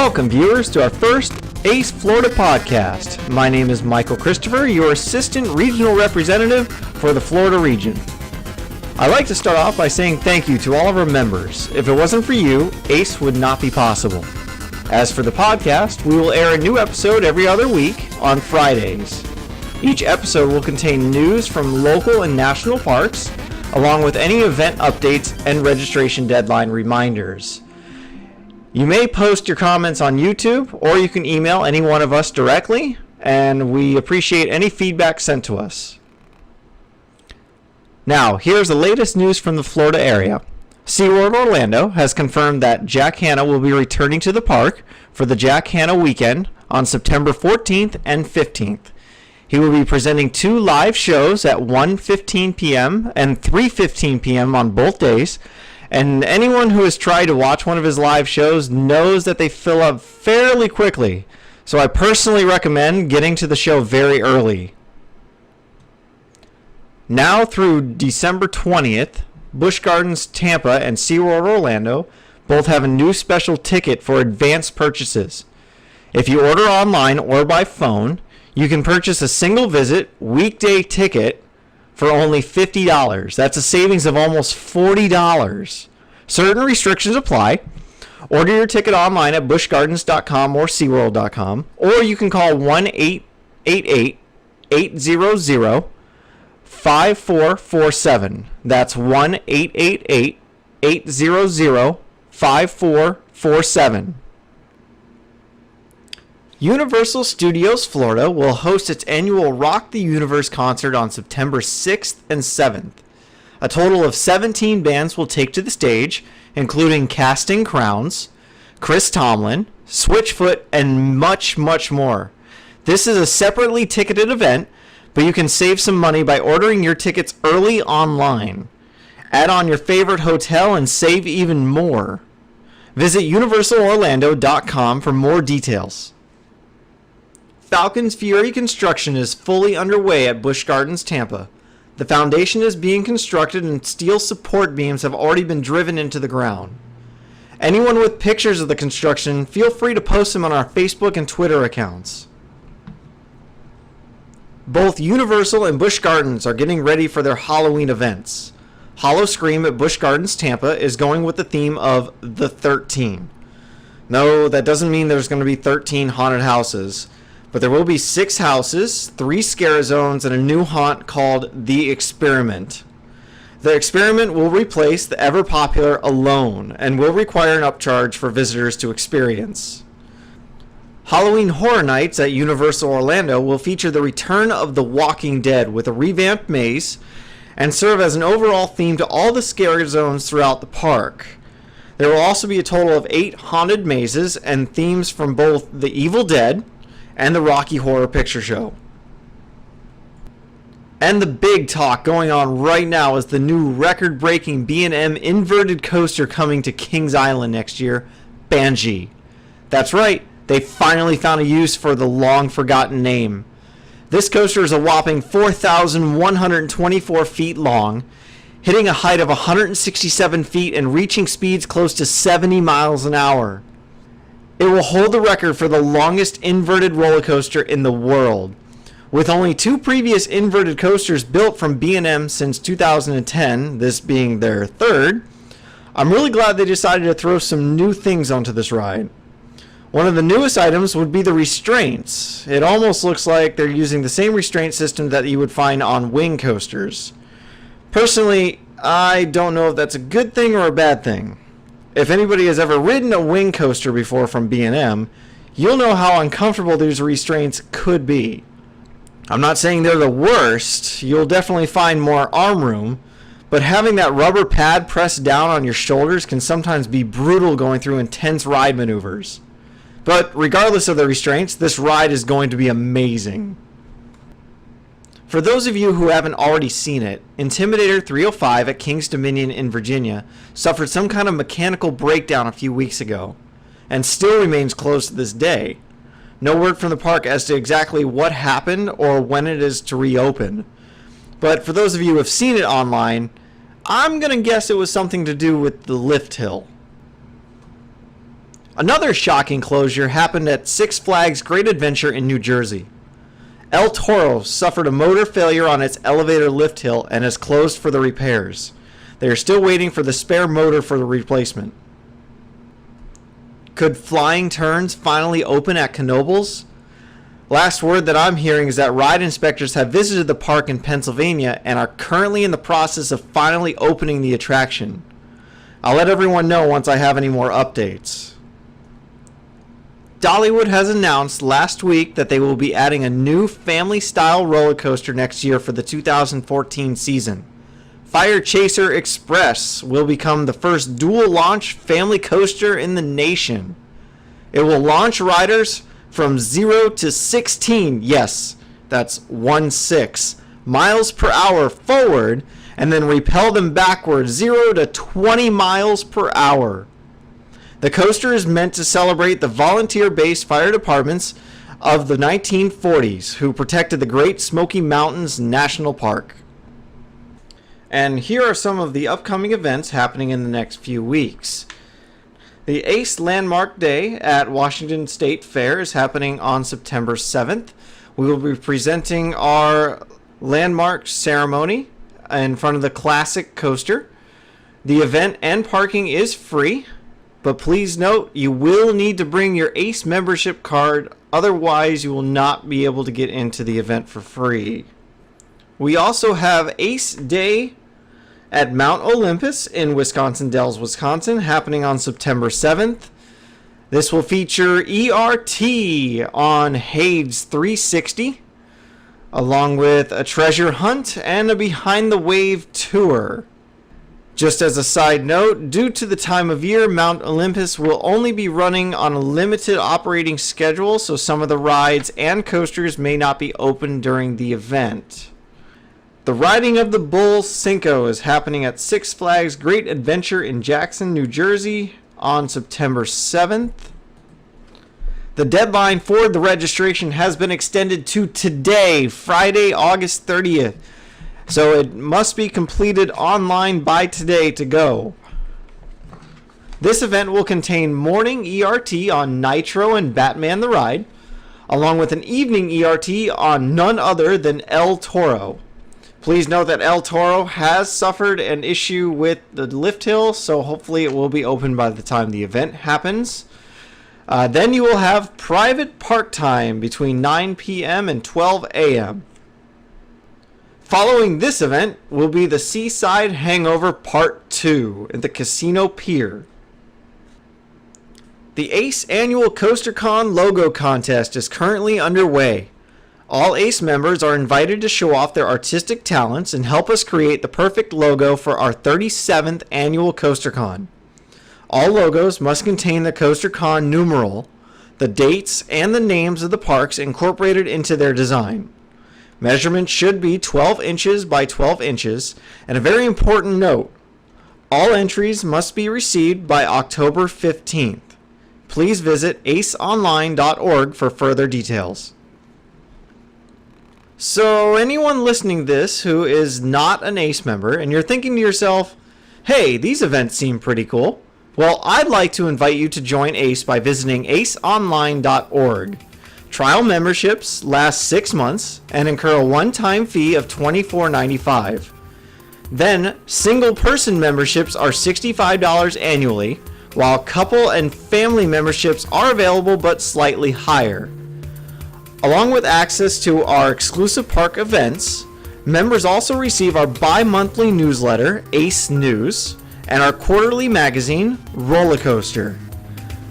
Welcome, viewers, to our first ACE Florida podcast. My name is Michael Christopher, your Assistant Regional Representative for the Florida region. I'd like to start off by saying thank you to all of our members. If it wasn't for you, ACE would not be possible. As for the podcast, we will air a new episode every other week on Fridays. Each episode will contain news from local and national parks, along with any event updates and registration deadline reminders. You may post your comments on YouTube, or you can email any one of us directly, and we appreciate any feedback sent to us. Now, here's the latest news from the Florida area. SeaWorld Orlando has confirmed that Jack Hanna will be returning to the park for the Jack Hanna weekend on September 14th and 15th. He will be presenting 2 live shows at 1:15 p.m. and 3:15 p.m. on both days. And anyone who has tried to watch one of his live shows knows that they fill up fairly quickly. So I personally recommend getting to the show very early. Now through December 20th, Busch Gardens Tampa and SeaWorld Orlando both have a new special ticket for advanced purchases. If you order online or by phone, you can purchase a single visit weekday ticket for only $50. That's a savings of almost $40. Certain restrictions apply. Order your ticket online at buschgardens.com or SeaWorld.com, or you can call 1-888-800-5447. That's 1-888-800-5447. Universal Studios Florida will host its annual Rock the Universe concert on September 6th and 7th. A total of 17 bands will take to the stage, including Casting Crowns, Chris Tomlin, Switchfoot, and much, much more. This is a separately ticketed event, but you can save some money by ordering your tickets early online. Add on your favorite hotel and save even more. Visit universalorlando.com for more details. Falcon's Fury construction is fully underway at Busch Gardens Tampa. The foundation is being constructed and steel support beams have already been driven into the ground. Anyone with pictures of the construction, feel free to post them on our Facebook and Twitter accounts. Both Universal and Busch Gardens are getting ready for their Halloween events. Howl-o-Scream at Busch Gardens Tampa is going with the theme of the 13. No, that doesn't mean there's going to be 13 haunted houses. But there will be 6 houses, 3 scare zones, and a new haunt called The Experiment. The Experiment will replace the ever-popular Alone and will require an upcharge for visitors to experience. Halloween Horror Nights at Universal Orlando will feature the return of The Walking Dead with a revamped maze and serve as an overall theme to all the scare zones throughout the park. There will also be a total of 8 haunted mazes and themes from both The Evil Dead and the Rocky Horror Picture Show. And the big talk going on right now is the new record-breaking B&M inverted coaster coming to Kings Island next year, Banshee. That's right, they finally found a use for the long-forgotten name. This coaster is a whopping 4,124 feet long, hitting a height of 167 feet and reaching speeds close to 70 miles an hour. It will hold the record for the longest inverted roller coaster in the world. With only 2 previous inverted coasters built from B&M since 2010, this being their 3rd, I'm really glad they decided to throw some new things onto this ride. One of the newest items would be the restraints. It almost looks like they're using the same restraint system that you would find on wing coasters. Personally, I don't know if that's a good thing or a bad thing. If anybody has ever ridden a wing coaster before from B&M, you'll know how uncomfortable these restraints could be. I'm not saying they're the worst. You'll definitely find more arm room, but having that rubber pad pressed down on your shoulders can sometimes be brutal going through intense ride maneuvers. But regardless of the restraints, this ride is going to be amazing. For those of you who haven't already seen it, Intimidator 305 at Kings Dominion in Virginia suffered some kind of mechanical breakdown a few weeks ago, and still remains closed to this day. No word from the park as to exactly what happened or when it is to reopen. But for those of you who have seen it online, I'm going to guess it was something to do with the lift hill. Another shocking closure happened at Six Flags Great Adventure in New Jersey. El Toro suffered a motor failure on its elevator lift hill and has closed for the repairs. They are still waiting for the spare motor for the replacement. Could Flying Turns finally open at Knoebels? Last word that I'm hearing is that ride inspectors have visited the park in Pennsylvania and are currently in the process of finally opening the attraction. I'll let everyone know once I have any more updates. Dollywood has announced last week that they will be adding a new family-style roller coaster next year for the 2014 season. Fire Chaser Express will become the first dual-launch family coaster in the nation. It will launch riders from 0 to 16, yes, that's 16, miles per hour forward, and then repel them backwards 0 to 20 miles per hour. The coaster is meant to celebrate the volunteer-based fire departments of the 1940s who protected the Great Smoky Mountains National Park. And here are some of the upcoming events happening in the next few weeks. The ACE Landmark Day at Washington State Fair is happening on September 7th. We will be presenting our landmark ceremony in front of the classic coaster. The event and parking is free, but please note you will need to bring your ACE membership card, otherwise you will not be able to get into the event for free. We also have ACE Day at Mount Olympus in Wisconsin Dells, Wisconsin, happening on September 7th. This will feature ERT on Hades 360, along with a treasure hunt and a behind the wave tour. Just as a side note, due to the time of year, Mount Olympus will only be running on a limited operating schedule, so some of the rides and coasters may not be open during the event. The Riding of the Bull Cinco is happening at Six Flags Great Adventure in Jackson, New Jersey on September 7th. The deadline for the registration has been extended to today, Friday, August 30th. So it must be completed online by today to go. This event will contain morning ERT on Nitro and Batman the Ride, along with an evening ERT on none other than El Toro. Please note that El Toro has suffered an issue with the lift hill, so hopefully it will be open by the time the event happens. Then you will have private park time between 9 p.m. and 12 a.m. Following this event will be the Seaside Hangover Part 2 at the Casino Pier. The ACE Annual CoasterCon Logo Contest is currently underway. All ACE members are invited to show off their artistic talents and help us create the perfect logo for our 37th Annual CoasterCon. All logos must contain the CoasterCon numeral, the dates, and the names of the parks incorporated into their design. Measurements should be 12 inches by 12 inches, and a very important note, all entries must be received by October 15th. Please visit aceonline.org for further details. So anyone listening to this who is not an ACE member and you're thinking to yourself, hey, these events seem pretty cool. Well, I'd like to invite you to join ACE by visiting aceonline.org. Trial memberships last 6 months and incur a one-time fee of $24.95. Then, single-person memberships are $65 annually, while couple and family memberships are available but slightly higher. Along with access to our exclusive park events, members also receive our bi-monthly newsletter, ACE News, and our quarterly magazine, Roller Coaster.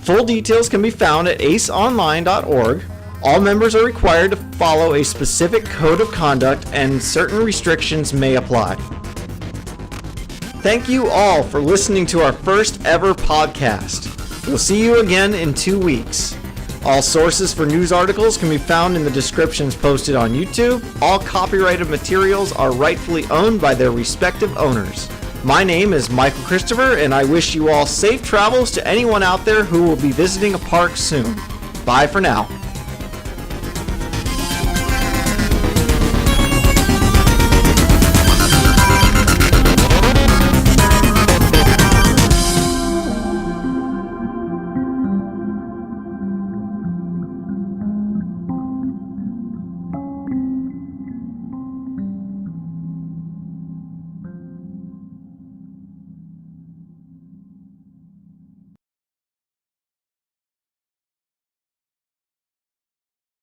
Full details can be found at aceonline.org. All members are required to follow a specific code of conduct and certain restrictions may apply. Thank you all for listening to our first ever podcast. We'll see you again in 2 weeks. All sources for news articles can be found in the descriptions posted on YouTube. All copyrighted materials are rightfully owned by their respective owners. My name is Michael Christopher, and I wish you all safe travels to anyone out there who will be visiting a park soon. Bye for now.